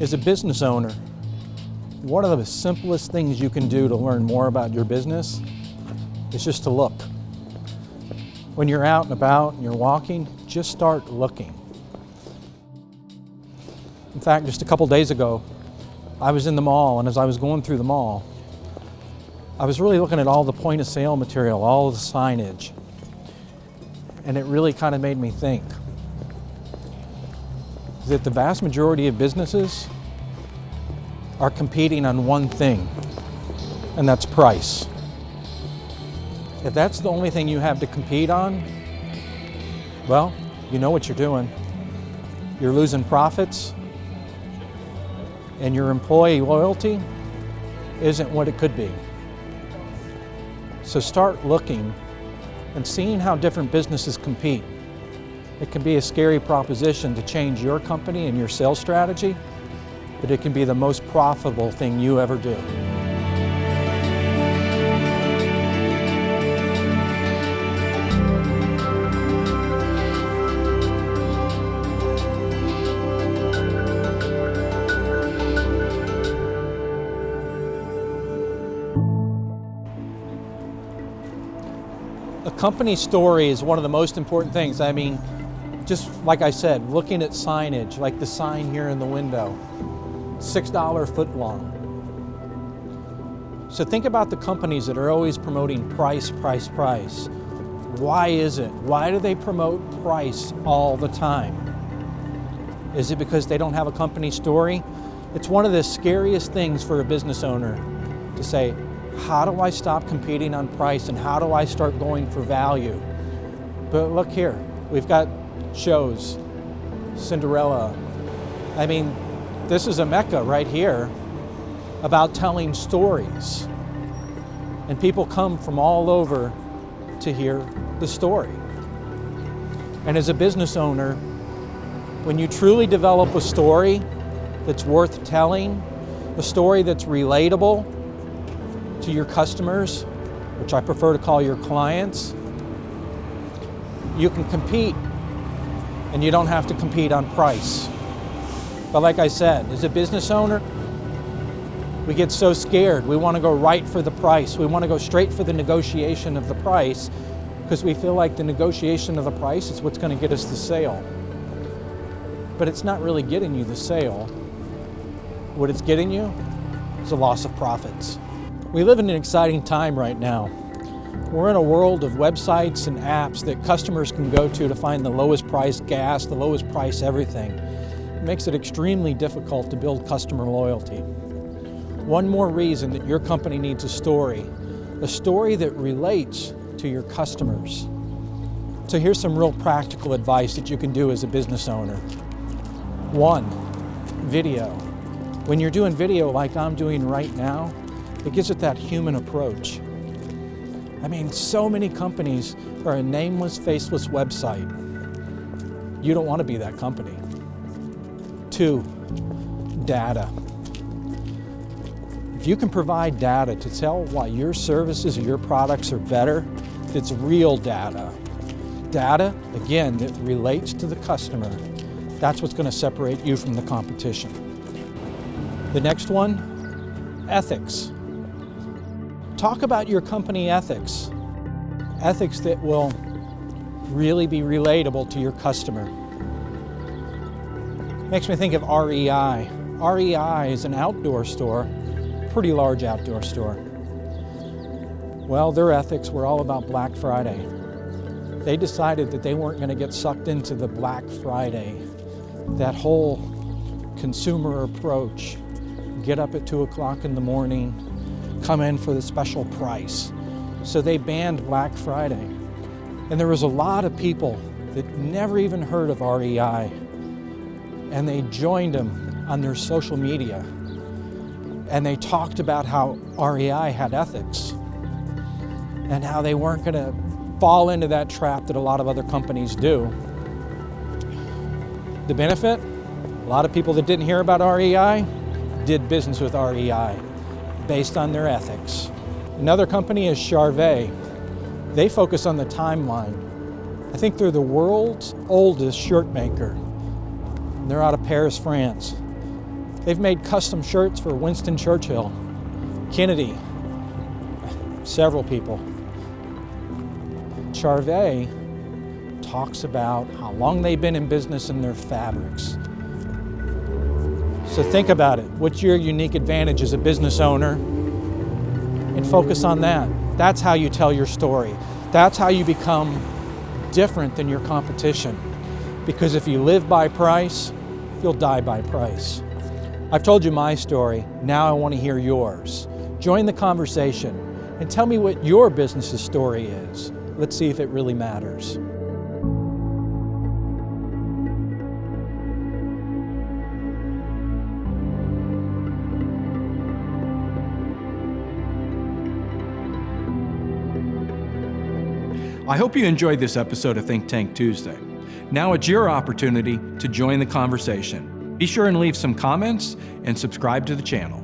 As a business owner, one of the simplest things you can do to learn more about your business is just to look. When you're out and about and you're walking, just start looking. In fact, just a couple days ago, I was in the mall, and as I was going through the mall, I was really looking at all the point of sale material, all of the signage, and it really kind of made me think that the vast majority of businesses are competing on one thing, and that's price. If that's the only thing you have to compete on, well, you know what you're doing. You're losing profits, and your employee loyalty isn't what it could be. So start looking and seeing how different businesses compete. It can be a scary proposition to change your company and your sales strategy, but it can be the most profitable thing you ever do. A company story is one of the most important things. I mean, just like I said, looking at signage, like the sign here in the window, $6 foot long. So think about the companies that are always promoting price, price, price. Why is it? Why do they promote price all the time? Is it because they don't have a company story? It's one of the scariest things for a business owner to say, how do I stop competing on price and how do I start going for value? But look here, we've got shows, Cinderella. I mean, this is a mecca right here about telling stories. And people come from all over to hear the story. And as a business owner, when you truly develop a story that's worth telling, a story that's relatable to your customers, which I prefer to call your clients, you can compete, and you don't have to compete on price. But like I said, as a business owner, we get so scared. We want to go right for the price. We want to go straight for the negotiation of the price because we feel like the negotiation of the price is what's going to get us the sale. But it's not really getting you the sale. What it's getting you is a loss of profits. We live in an exciting time right now. We're in a world of websites and apps that customers can go to find the lowest price gas, the lowest price everything. It makes it extremely difficult to build customer loyalty. One more reason that your company needs a story that relates to your customers. So here's some real practical advice that you can do as a business owner. 1, video. When you're doing video like I'm doing right now, it gives it that human approach. I mean, so many companies are a nameless, faceless website. You don't want to be that company. 2, data. If you can provide data to tell why your services or your products are better, it's real data. Data, again, that relates to the customer. That's what's going to separate you from the competition. The next one, ethics. Talk about your company ethics. Ethics that will really be relatable to your customer. Makes me think of REI. REI is an outdoor store, pretty large outdoor store. Well, their ethics were all about Black Friday. They decided that they weren't going to get sucked into the Black Friday, that whole consumer approach. Get up at 2 o'clock in the morning, come in for the special price. So they banned Black Friday. And there was a lot of people that never even heard of REI. And they joined them on their social media. And they talked about how REI had ethics and how they weren't going to fall into that trap that a lot of other companies do. The benefit? A lot of people that didn't hear about REI did business with REI based on their ethics. Another company is Charvet. They focus on the timeline. I think they're the world's oldest shirt maker. They're out of Paris, France. They've made custom shirts for Winston Churchill, Kennedy, several people. Charvet talks about how long they've been in business and their fabrics. So think about it. What's your unique advantage as a business owner? And focus on that. That's how you tell your story. That's how you become different than your competition. Because if you live by price, you'll die by price. I've told you my story. Now I want to hear yours. Join the conversation and tell me what your business's story is. Let's see if it really matters. I hope you enjoyed this episode of Think Tank Tuesday. Now it's your opportunity to join the conversation. Be sure and leave some comments and subscribe to the channel.